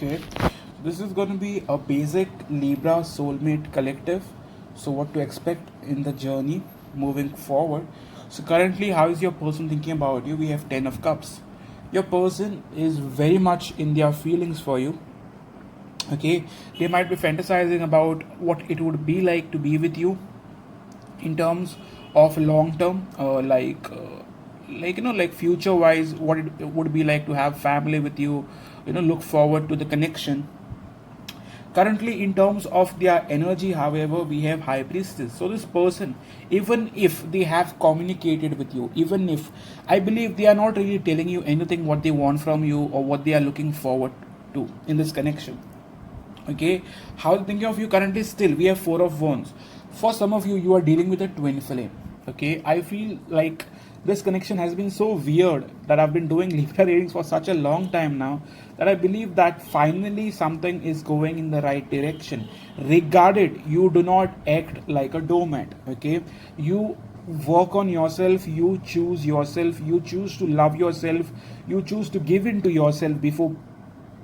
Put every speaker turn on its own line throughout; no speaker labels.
Okay, this is going to be a basic Libra soulmate collective. So, what to expect in the journey moving forward. So, currently, how is your person thinking about you? We have 10 of Cups. Your person is very much in their feelings for you. Okay, they might be fantasizing about what it would be like to be with you in terms of long term, like future wise, what it would be like to have family with you. Look forward to the connection. Currently, in terms of their energy, however, we have High Priestess. So, this person, even if they have communicated with you, even if I believe they are not really telling you anything what they want from you or what they are looking forward to in this connection. Okay, how thinking of you currently? Still, we have Four of Wands. For some of you, you are dealing with a twin flame. Okay, I feel like this connection has been so weird that I've been doing Libra readings for such a long time now that I believe that finally something is going in the right direction. Regarded, you do not act like a doormat. Okay, you work on yourself, you choose yourself, you choose to love yourself, you choose to give in to yourself before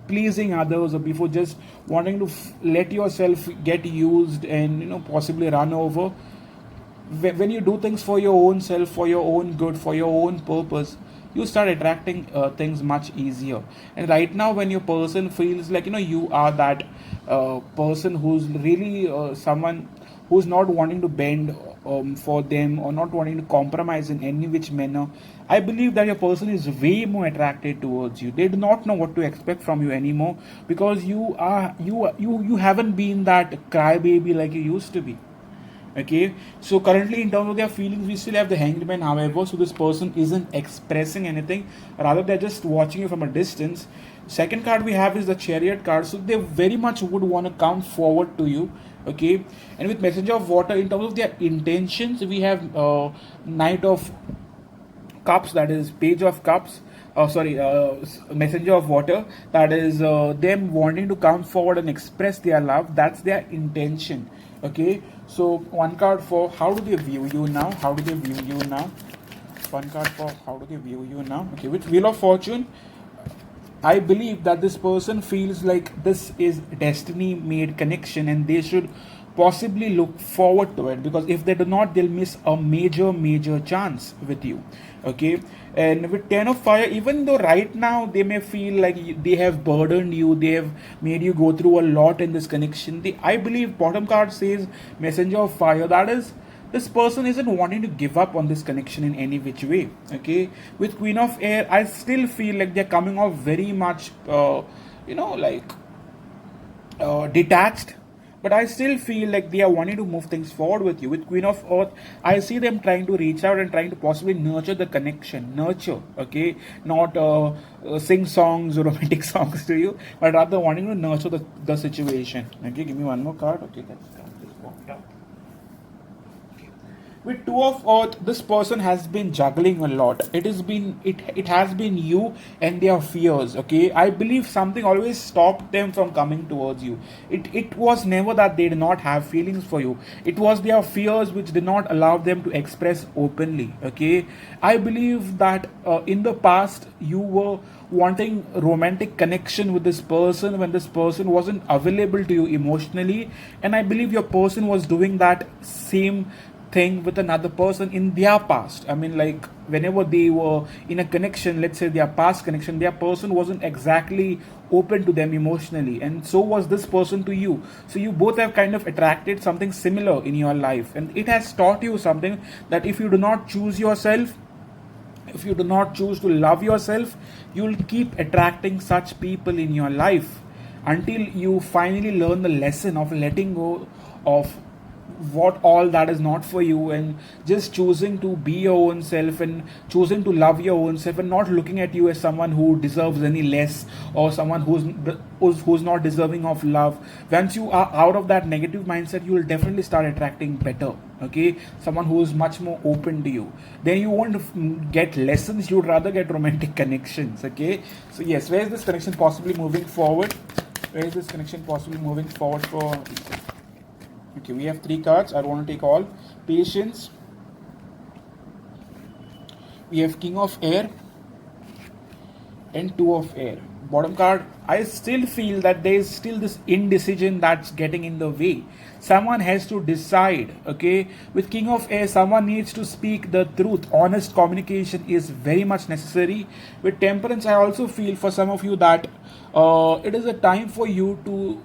pleasing others or before just wanting to let yourself get used and possibly run over. When you do things for your own self, for your own good, for your own purpose, you start attracting things much easier. And right now, when your person feels like you are that person who's really someone who's not wanting to bend for them or not wanting to compromise in any which manner, I believe that your person is way more attracted towards you. They do not know what to expect from you anymore because you haven't been that crybaby like you used to be. Okay, so currently in terms of their feelings, we still have the Hanged Man. However, so this person isn't expressing anything, rather they're just watching you from a distance. Second card we have is the Chariot card, so they very much would want to come forward to you. Okay, and with Messenger of Water, in terms of their intentions, we have Knight of Cups, that is Page of Cups. Messenger of Water, that is them wanting to come forward and express their love. That's their intention. Okay, so one card for how do they view you now? How do they view you now? One card for how do they view you now? Okay, with Wheel of Fortune, I believe that this person feels like this is destiny made connection and they should possibly look forward to it, because if they do not, they'll miss a major chance with you. Okay, and with Ten of Fire, even though right now they may feel like they have burdened you, they have made you go through a lot in this connection, I believe bottom card says Messenger of Fire, that is this person isn't wanting to give up on this connection in any which way. Okay, with Queen of Air, I still feel like they're coming off very much detached, but I still feel like they are wanting to move things forward with you. With Queen of Earth, I see them trying to reach out and trying to possibly nurture the connection. Nurture, okay? Not sing songs or romantic songs to you, but rather wanting to nurture the situation. Okay, give me one more card. Okay, that's done. With Two of Earth, this person has been juggling a lot. It has been you and their fears. Okay, I believe something always stopped them from coming towards you. It was never that they did not have feelings for you. It was their fears which did not allow them to express openly. Okay, I believe that in the past you were wanting romantic connection with this person when this person wasn't available to you emotionally, and I believe your person was doing that same thing with another person in their past. I mean, like whenever they were in a connection, let's say their past connection, their person wasn't exactly open to them emotionally, and so was this person to you. So you both have kind of attracted something similar in your life, and it has taught you something that if you do not choose yourself, if you do not choose to love yourself, you'll keep attracting such people in your life until you finally learn the lesson of letting go of what all that is not for you and just choosing to be your own self and choosing to love your own self and not looking at you as someone who deserves any less or someone who's not deserving of love. Once you are out of that negative mindset, you will definitely start attracting better. Okay, someone who is much more open to you. Then you won't get lessons, you would rather get romantic connections. Okay, so yes, where is this connection possibly moving forward? Where is this connection possibly moving forward for? Okay, we have three cards. I don't want to take all. Patience. We have King of Air and Two of Air. bottom card, I still feel that there is still this indecision that's getting in the way. Someone has to decide. Okay, with king of air, someone needs to speak the truth. Honest communication is very much necessary. With temperance, I also feel for some of you that it is a time for you to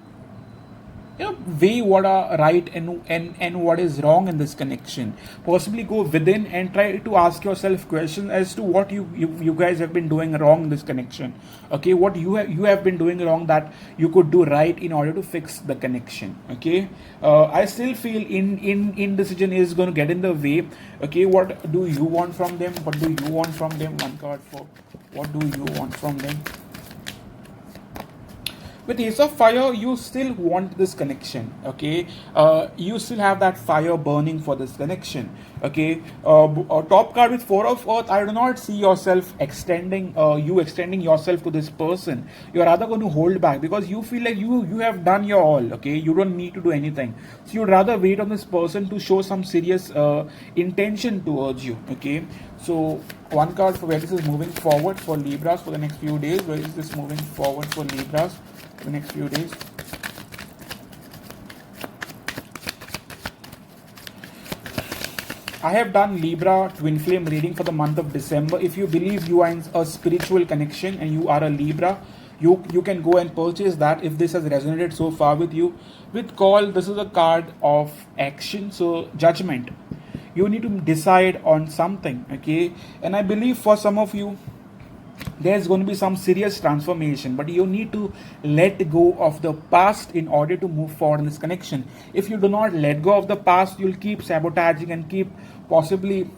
weigh what are right and what is wrong in this connection. Possibly go within and try to ask yourself questions as to what you guys have been doing wrong in this connection. Okay, what you have been doing wrong that you could do right in order to fix the connection. Okay, I still feel in indecision is going to get in the way. Okay, what do you want from them? What do you want from them? One card for what do you want from them? With ace of fire, you still want this connection. Okay, you still have that fire burning for this connection. Okay, top card with four of earth, I do not see yourself extending yourself to this person. You're rather going to hold back because you feel like you have done your all. Okay, you don't need to do anything, so you'd rather wait on this person to show some serious intention towards you. Okay, so one card for where this is moving forward for Libras for the next few days. Where is this moving forward for Libras the next few days? I have done Libra twin flame reading for the month of December. If you believe you are in a spiritual connection and you are a Libra, you can go and purchase that if this has resonated so far with you. With call, this is a card of action, so judgment. You need to decide on something. Okay, and I believe for some of you there's going to be some serious transformation, but you need to let go of the past in order to move forward in this connection. If you do not let go of the past, you'll keep sabotaging and keep possibly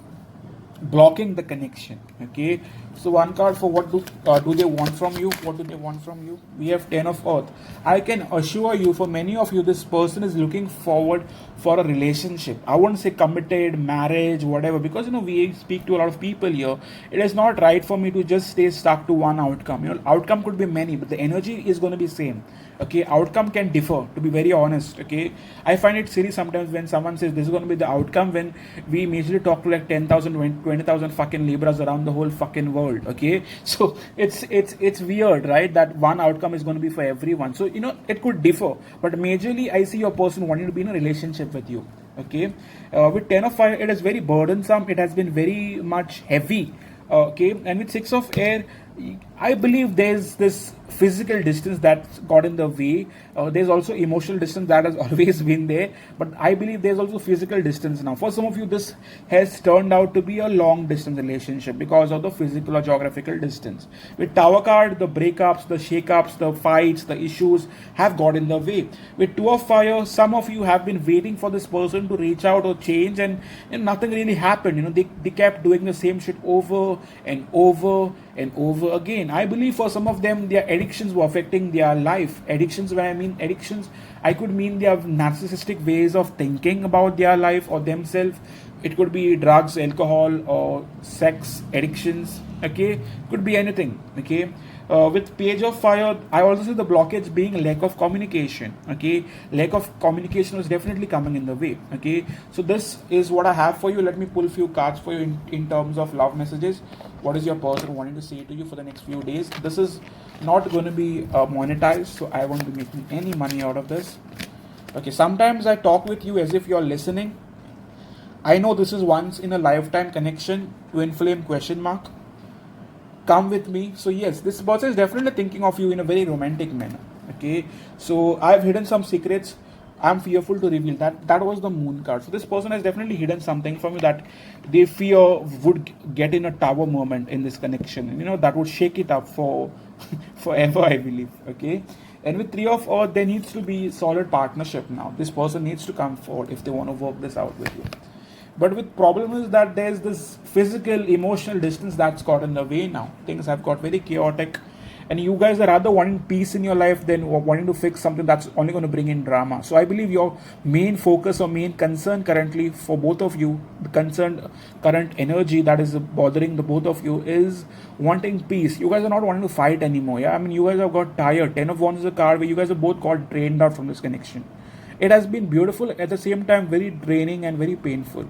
blocking the connection. Okay, so one card for what do they want from you? What do they want from you? We have 10 of earth. I can assure you, for many of you, this person is looking forward for a relationship. I won't say committed marriage, whatever, because we speak to a lot of people here. It is not right for me to just stay stuck to one outcome. Outcome could be many, but the energy is going to be same. Okay, outcome can differ, to be very honest. Okay, I find it silly sometimes when someone says this is going to be the outcome when we majorly talk to like 10,000 20,000 fucking Libras around the whole fucking world. Okay, so it's weird, right, that one outcome is going to be for everyone. So it could differ, but majorly I see your person wanting to be in a relationship with you. Okay, with 10 of fire, it is very burdensome. It has been very much heavy. Okay, and with 6 of air, I believe there's this physical distance that's got in the way. There's also emotional distance that has always been there, but I believe there's also physical distance now. For some of you, this has turned out to be a long distance relationship because of the physical or geographical distance. With tower card, the breakups, the shakeups, the fights, the issues have got in the way. With 2 of fire, some of you have been waiting for this person to reach out or change, and nothing really happened. They kept doing the same shit over and over and over again. I believe for some of them, their addictions were affecting their life. Addictions, when I mean addictions, I could mean their narcissistic ways of thinking about their life or themselves. It could be drugs, alcohol, or sex addictions. Okay, could be anything. Okay, with page of fire, I also see the blockage being lack of communication. Okay, lack of communication is definitely coming in the way. Okay, so this is what I have for you. Let me pull a few cards for you in terms of love messages. What is your person wanting to say to you for the next few days? This is not going to be monetized, so I won't be making any money out of this. Okay, sometimes I talk with you as if you're listening. I know this is once in a lifetime connection. Twin flame question mark. Come with me. So yes, this person is definitely thinking of you in a very romantic manner. Okay, so I've hidden some secrets. I'm fearful to reveal that. That was the moon card. So this person has definitely hidden something from you that they fear would get in a tower moment in this connection. That would shake it up for forever, I believe. Okay, and with 3 of earth, there needs to be solid partnership now. This person needs to come forward if they want to work this out with you. But with problem is that there's this physical, emotional distance that's got in the way now. Things have got very chaotic, and you guys are rather wanting peace in your life than wanting to fix something that's only going to bring in drama. So I believe your main focus or main concern currently for both of you, the concerned current energy that is bothering the both of you, is wanting peace. You guys are not wanting to fight anymore. Yeah, I mean, you guys have got tired. 10 of Wands is a card where you guys have both got drained out from this connection. It has been beautiful, at the same time very draining and very painful.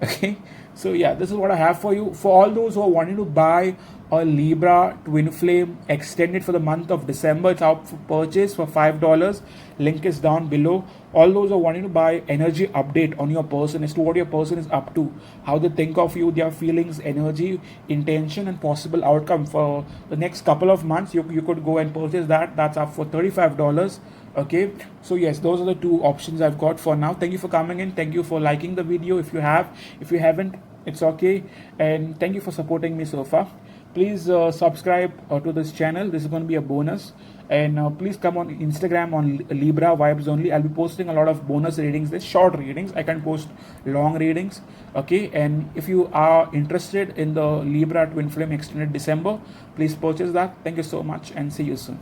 Okay, so yeah, this is what I have for you. For all those who are wanting to buy a Libra twin flame extended for the month of December. It's out for purchase for $5. Link is down below. All those are wanting to buy energy update on your person as to what your person is up to, how they think of you, their feelings, energy, intention, and possible outcome for the next couple of months. You could go and purchase that. That's up for $35. Okay, so yes, those are the two options I've got for now. Thank you for coming in. Thank you for liking the video. If you have, if you haven't, it's okay. And thank you for supporting me so far. Please subscribe to this channel. This is going to be a bonus. And please come on Instagram on Libra Vibes Only. I'll be posting a lot of bonus readings. There's short readings. I can post long readings. Okay, and if you are interested in the Libra Twin Flame Extended December, please purchase that. Thank you so much and see you soon.